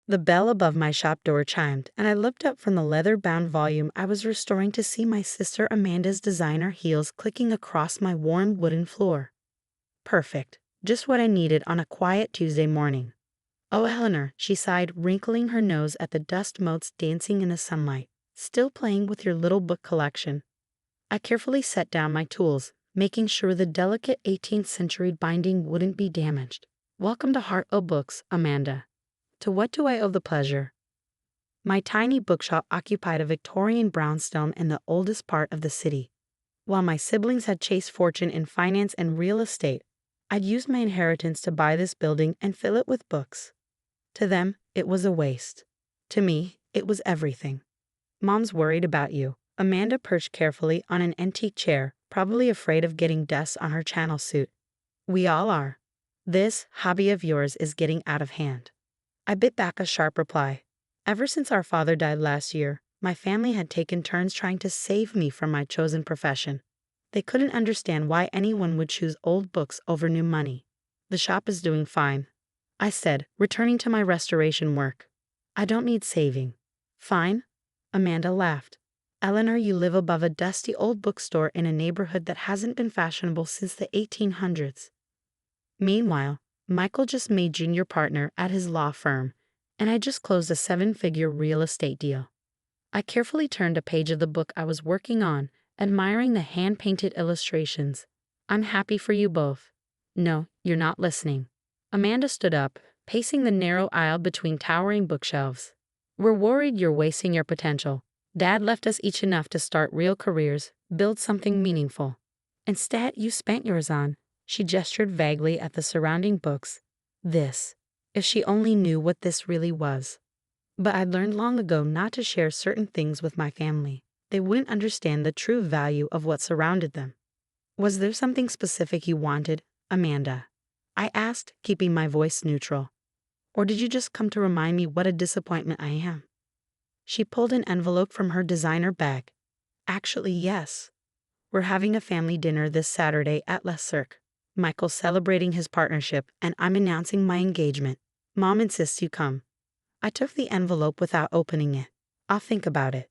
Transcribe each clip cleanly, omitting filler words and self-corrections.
The bell above my shop door chimed, and I looked up from the leather-bound volume I was restoring to see my sister Amanda's designer heels clicking across my worn wooden floor. Perfect. Just what I needed on a quiet Tuesday morning. Oh, Eleanor, she sighed, wrinkling her nose at the dust motes dancing in the sunlight. Still playing with your little book collection? I carefully set down my tools, making sure the delicate 18th century binding wouldn't be damaged. Welcome to Hartwell Books, Amanda. To what do I owe the pleasure? My tiny bookshop occupied a Victorian brownstone in the oldest part of the city. While my siblings had chased fortune in finance and real estate, I'd used my inheritance to buy this building and fill it with books. To them, it was a waste. To me, it was everything. Mom's worried about you. Amanda perched carefully on an antique chair, probably afraid of getting dust on her channel suit. We all are. This hobby of yours is getting out of hand. I bit back a sharp reply. Ever since our father died last year, my family had taken turns trying to save me from my chosen profession. They couldn't understand why anyone would choose old books over new money. The shop is doing fine, I said, returning to my restoration work. I don't need saving. Fine? Amanda laughed. Eleanor, you live above a dusty old bookstore in a neighborhood that hasn't been fashionable since the 1800s. Meanwhile, Michael just made junior partner at his law firm, and I just closed a 7-figure real estate deal. I carefully turned a page of the book I was working on, admiring the hand-painted illustrations. I'm happy for you both. No, you're not listening. Amanda stood up, pacing the narrow aisle between towering bookshelves. We're worried you're wasting your potential. Dad left us each enough to start real careers, build something meaningful. Instead, you spent yours on. She gestured vaguely at the surrounding books. This. If she only knew what this really was. But I'd learned long ago not to share certain things with my family. They wouldn't understand the true value of what surrounded them. Was there something specific you wanted, Amanda? I asked, keeping my voice neutral. Or did you just come to remind me what a disappointment I am? She pulled an envelope from her designer bag. Actually, yes. We're having a family dinner this Saturday at Les Cirque. Michael's celebrating his partnership, and I'm announcing my engagement. Mom insists you come. I took the envelope without opening it. I'll think about it.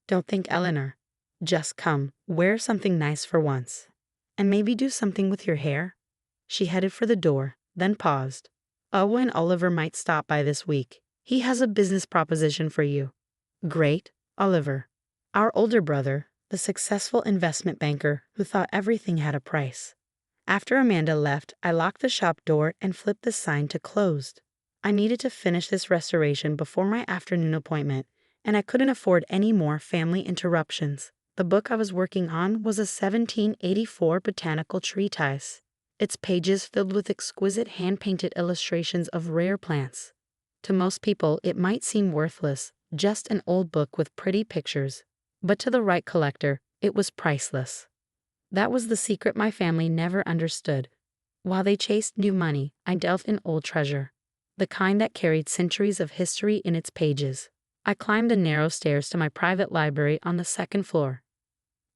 Don't think, Eleanor. Just come, wear something nice for once. And maybe do something with your hair. She headed for the door, then paused. Owen Oliver might stop by this week. He has a business proposition for you. Great, Oliver. Our older brother, the successful investment banker who thought everything had a price. After Amanda left, I locked the shop door and flipped the sign to closed. I needed to finish this restoration before my afternoon appointment, and I couldn't afford any more family interruptions. The book I was working on was a 1784 botanical treatise, its pages filled with exquisite hand-painted illustrations of rare plants. To most people, it might seem worthless, just an old book with pretty pictures, but to the right collector, it was priceless. That was the secret my family never understood. While they chased new money, I delved in old treasure, the kind that carried centuries of history in its pages. I climbed the narrow stairs to my private library on the second floor.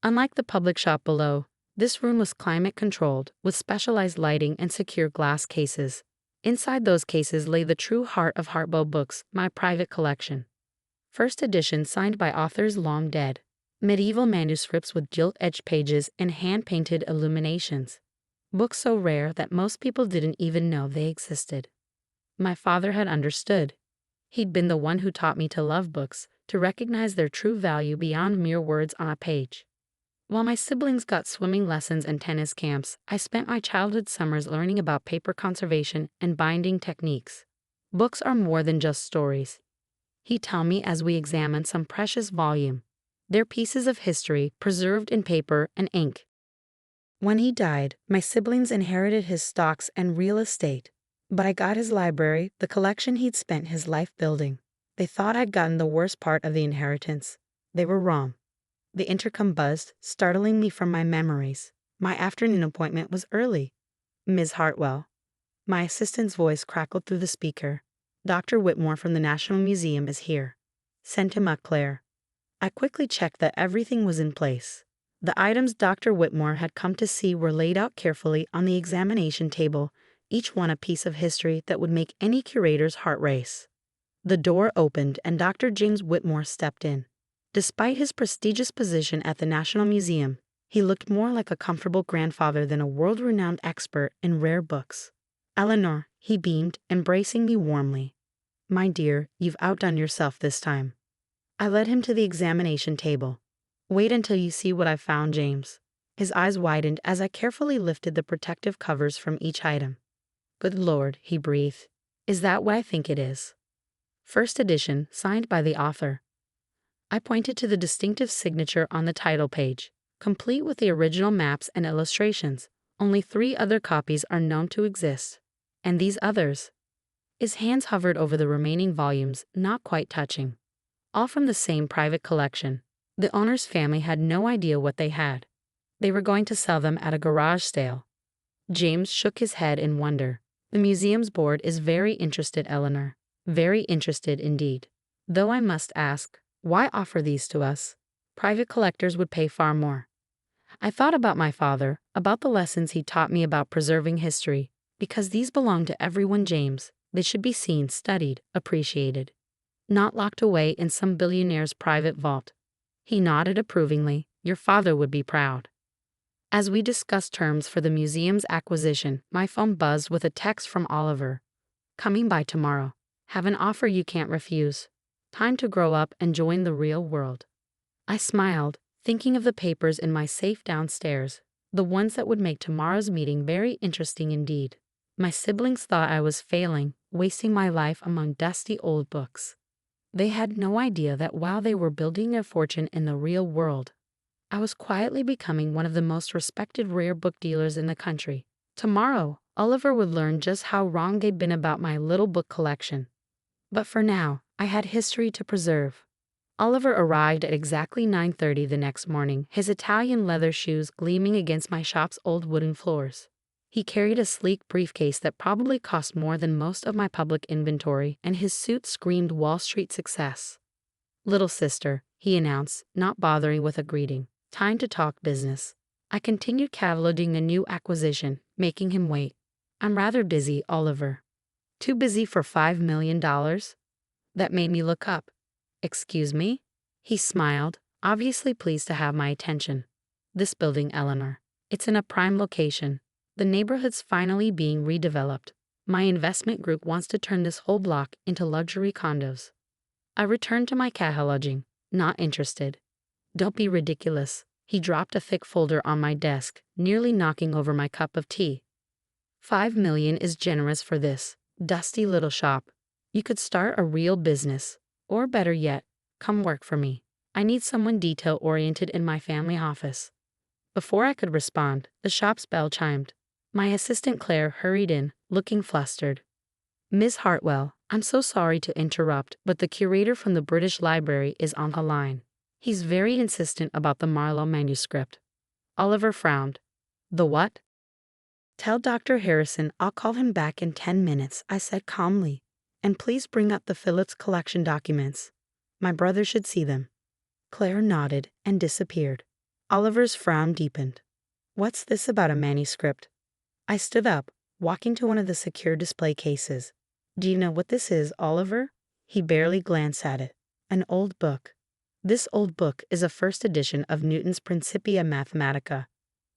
Unlike the public shop below, this room was climate-controlled, with specialized lighting and secure glass cases. Inside those cases lay the true heart of Hartwell Books, my private collection. First edition signed by authors long dead. Medieval manuscripts with gilt-edged pages and hand-painted illuminations. Books so rare that most people didn't even know they existed. My father had understood. He'd been the one who taught me to love books, to recognize their true value beyond mere words on a page. While my siblings got swimming lessons and tennis camps, I spent my childhood summers learning about paper conservation and binding techniques. Books are more than just stories, he'd tell me as we examined some precious volume. They're pieces of history preserved in paper and ink. When he died, my siblings inherited his stocks and real estate. But I got his library, the collection he'd spent his life building. They thought I'd gotten the worst part of the inheritance. They were wrong. The intercom buzzed, startling me from my memories. My afternoon appointment was early. Ms. Hartwell. My assistant's voice crackled through the speaker. Dr. Whitmore from the National Museum is here. Send him up, Claire. I quickly checked that everything was in place. The items Dr. Whitmore had come to see were laid out carefully on the examination table, each one a piece of history that would make any curator's heart race. The door opened and Dr. James Whitmore stepped in. Despite his prestigious position at the National Museum, he looked more like a comfortable grandfather than a world-renowned expert in rare books. "Eleanor," he beamed, embracing me warmly. "My dear, you've outdone yourself this time." I led him to the examination table. "Wait until you see what I've found, James." His eyes widened as I carefully lifted the protective covers from each item. "Good Lord," he breathed. "Is that what I think it is?" "First edition, signed by the author." I pointed to the distinctive signature on the title page, complete with the original maps and illustrations. Only 3 other copies are known to exist. And these others? His hands hovered over the remaining volumes, not quite touching. All from the same private collection. The owner's family had no idea what they had. They were going to sell them at a garage sale. James shook his head in wonder. "The museum's board is very interested, Eleanor. Very interested indeed. Though I must ask, why offer these to us? Private collectors would pay far more." I thought about my father, about the lessons he taught me about preserving history. Because these belong to everyone, James, they should be seen, studied, appreciated. Not locked away in some billionaire's private vault. He nodded approvingly. "Your father would be proud." As we discussed terms for the museum's acquisition, my phone buzzed with a text from Oliver. "Coming by tomorrow. Have an offer you can't refuse. Time to grow up and join the real world." I smiled, thinking of the papers in my safe downstairs, the ones that would make tomorrow's meeting very interesting indeed. My siblings thought I was failing, wasting my life among dusty old books. They had no idea that while they were building a fortune in the real world, I was quietly becoming one of the most respected rare book dealers in the country. Tomorrow, Oliver would learn just how wrong they'd been about my little book collection. But for now, I had history to preserve. Oliver arrived at exactly 9:30 the next morning, his Italian leather shoes gleaming against my shop's old wooden floors. He carried a sleek briefcase that probably cost more than most of my public inventory, and his suit screamed Wall Street success. "Little sister," he announced, not bothering with a greeting. "Time to talk business." I continued cataloging the new acquisition, making him wait. "I'm rather busy, Oliver." "Too busy for $5 million? That made me look up. "Excuse me?" He smiled, obviously pleased to have my attention. "This building, Eleanor. It's in a prime location. The neighborhood's finally being redeveloped. My investment group wants to turn this whole block into luxury condos." I returned to my cataloging, not interested. "Don't be ridiculous." He dropped a thick folder on my desk, nearly knocking over my cup of tea. $5 million is generous for this dusty little shop. You could start a real business. Or better yet, come work for me. I need someone detail-oriented in my family office. Before I could respond, the shop's bell chimed. My assistant Claire hurried in, looking flustered. "Miss Hartwell, I'm so sorry to interrupt, but the curator from the British Library is on the line. He's very insistent about the Marlowe manuscript." Oliver frowned. "The what?" "Tell Dr. Harrison I'll call him back in 10 minutes, I said calmly. "And please bring up the Phillips collection documents. My brother should see them." Claire nodded and disappeared. Oliver's frown deepened. "What's this about a manuscript?" I stood up, walking to one of the secure display cases. "Do you know what this is, Oliver?" He barely glanced at it. "An old book. This old book is a first edition of Newton's Principia Mathematica,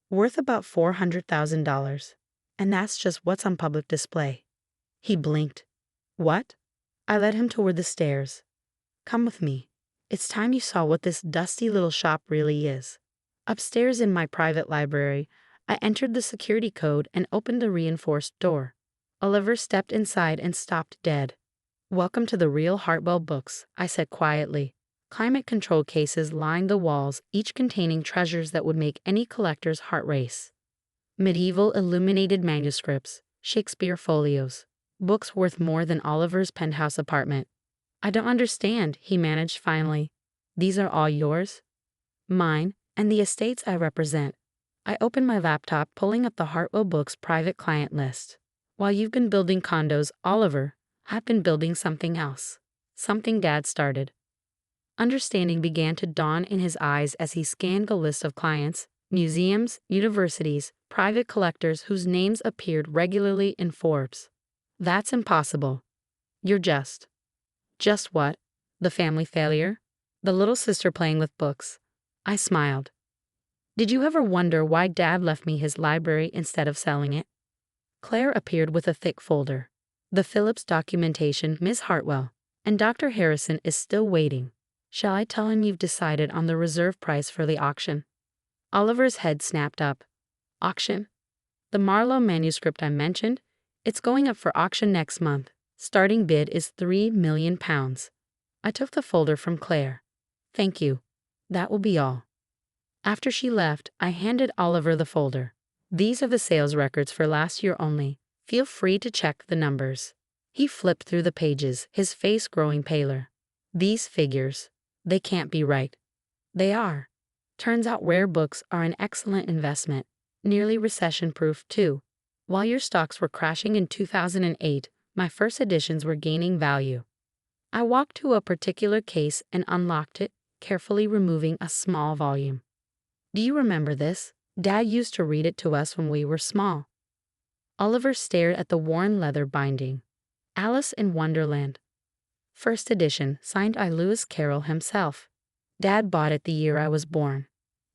worth about $400,000. And that's just what's on public display." He blinked. "What?" I led him toward the stairs. "Come with me. It's time you saw what this dusty little shop really is." Upstairs in my private library, I entered the security code and opened a reinforced door. Oliver stepped inside and stopped dead. "Welcome to the real Hartwell Books," I said quietly. Climate-controlled cases lined the walls, each containing treasures that would make any collector's heart race. Medieval illuminated manuscripts, Shakespeare folios, books worth more than Oliver's penthouse apartment. "I don't understand," he managed finally. "These are all yours?" "Mine, and the estates I represent." I opened my laptop, pulling up the Hartwell Books private client list. "While you've been building condos, Oliver, I've been building something else. Something Dad started." Understanding began to dawn in his eyes as he scanned the list of clients, museums, universities, private collectors whose names appeared regularly in Forbes. "That's impossible." "You're just Just what? The family failure? The little sister playing with books? I smiled. Did you ever wonder why Dad left me his library instead of selling it? Claire appeared with a thick folder. The Phillips documentation, Miss Hartwell, and Dr. Harrison is still waiting. Shall I tell him you've decided on the reserve price for the auction? Oliver's head snapped up. Auction? The Marlowe manuscript I mentioned? It's going up for auction next month. Starting bid is £3 million. I took the folder from Claire. Thank you. That will be all. After she left, I handed Oliver the folder. These are the sales records for last year only. Feel free to check the numbers. He flipped through the pages, his face growing paler. These figures, they can't be right. They are. Turns out rare books are an excellent investment, nearly recession-proof too. While your stocks were crashing in 2008, my first editions were gaining value. I walked to a particular case and unlocked it, carefully removing a small volume. Do you remember this? Dad used to read it to us when we were small. Oliver stared at the worn leather binding. Alice in Wonderland. First edition, signed by Lewis Carroll himself. Dad bought it the year I was born.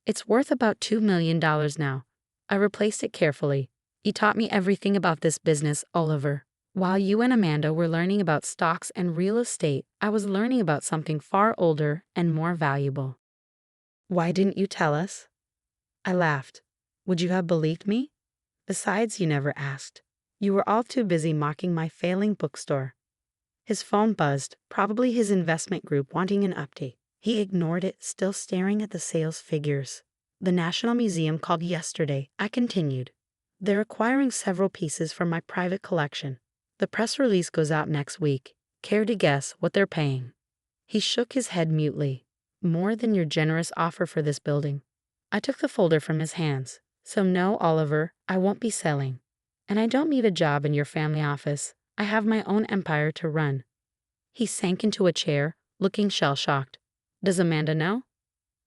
It's worth about $2 million now. I replaced it carefully. He taught me everything about this business, Oliver. While you and Amanda were learning about stocks and real estate, I was learning about something far older and more valuable. Why didn't you tell us? I laughed. Would you have believed me? Besides, you never asked. You were all too busy mocking my failing bookstore. His phone buzzed, probably his investment group wanting an update. He ignored it, still staring at the sales figures. The National Museum called yesterday, I continued. They're acquiring several pieces from my private collection. The press release goes out next week. Care to guess what they're paying? He shook his head mutely. More than your generous offer for this building. I took the folder from his hands. So no, Oliver, I won't be selling. And I don't need a job in your family office. I have my own empire to run. He sank into a chair, looking shell-shocked. Does Amanda know?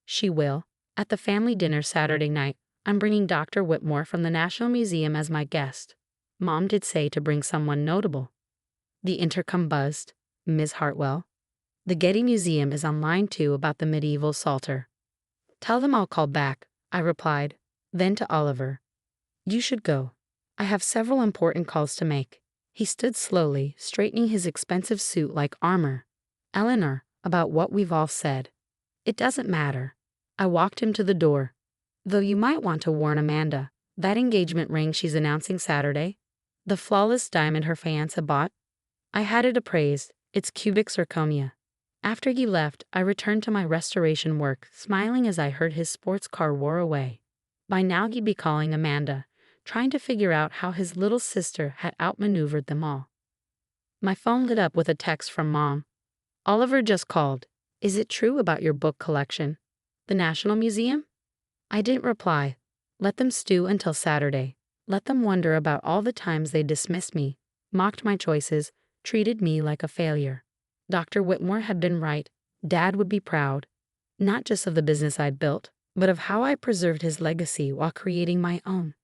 She will. At the family dinner Saturday night, I'm bringing Dr. Whitmore from the National Museum as my guest. Mom did say to bring someone notable. The intercom buzzed. Ms. Hartwell. The Getty Museum is on line 2 about the medieval Psalter. Tell them I'll call back, I replied. Then to Oliver. You should go. I have several important calls to make. He stood slowly, straightening his expensive suit like armor. Eleanor, about what we've all said. It doesn't matter. I walked him to the door. Though you might want to warn Amanda, that engagement ring she's announcing Saturday, the flawless diamond her fiancé bought, I had it appraised. It's cubic zirconia. After he left, I returned to my restoration work, smiling as I heard his sports car roar away. By now he'd be calling Amanda, trying to figure out how his little sister had outmaneuvered them all. My phone lit up with a text from Mom. Oliver just called. Is it true about your book collection? The National Museum? I didn't reply. Let them stew until Saturday. Let them wonder about all the times they dismissed me, mocked my choices, treated me like a failure. Dr. Whitmore had been right. Dad would be proud, not just of the business I'd built, but of how I preserved his legacy while creating my own.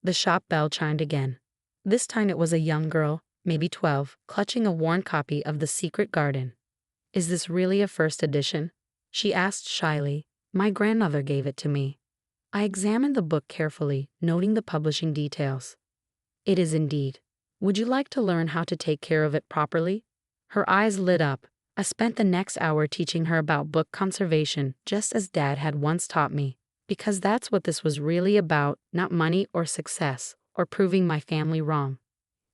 The shop bell chimed again. This time it was a young girl, maybe 12, clutching a worn copy of The Secret Garden. Is this really a first edition? She asked shyly. My grandmother gave it to me. I examined the book carefully, noting the publishing details. It is indeed. Would you like to learn how to take care of it properly? Her eyes lit up. I spent the next hour teaching her about book conservation, just as Dad had once taught me, because that's what this was really about, not money or success, or proving my family wrong.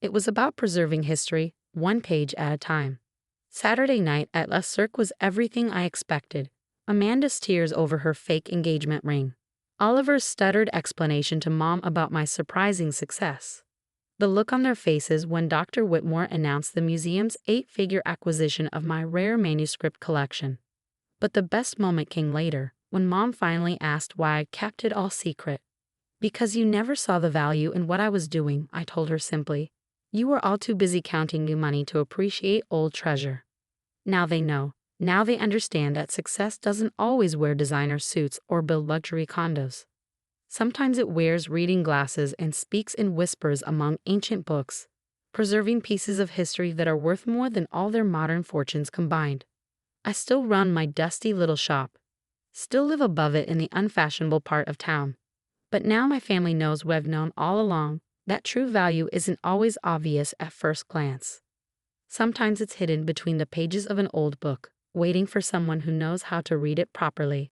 It was about preserving history, one page at a time. Saturday night at La Cirque was everything I expected. Amanda's tears over her fake engagement ring. Oliver's stuttered explanation to Mom about my surprising success. The look on their faces when Dr. Whitmore announced the museum's 8-figure acquisition of my rare manuscript collection. But the best moment came later, when Mom finally asked why I kept it all secret. Because you never saw the value in what I was doing, I told her simply. You were all too busy counting new money to appreciate old treasure. Now they know. Now they understand that success doesn't always wear designer suits or build luxury condos. Sometimes it wears reading glasses and speaks in whispers among ancient books. preserving pieces of history that are worth more than all their modern fortunes combined. I still run my dusty little shop, still live above it in the unfashionable part of town. But now my family knows what I've known all along, that true value isn't always obvious at first glance. Sometimes it's hidden between the pages of an old book, waiting for someone who knows how to read it properly.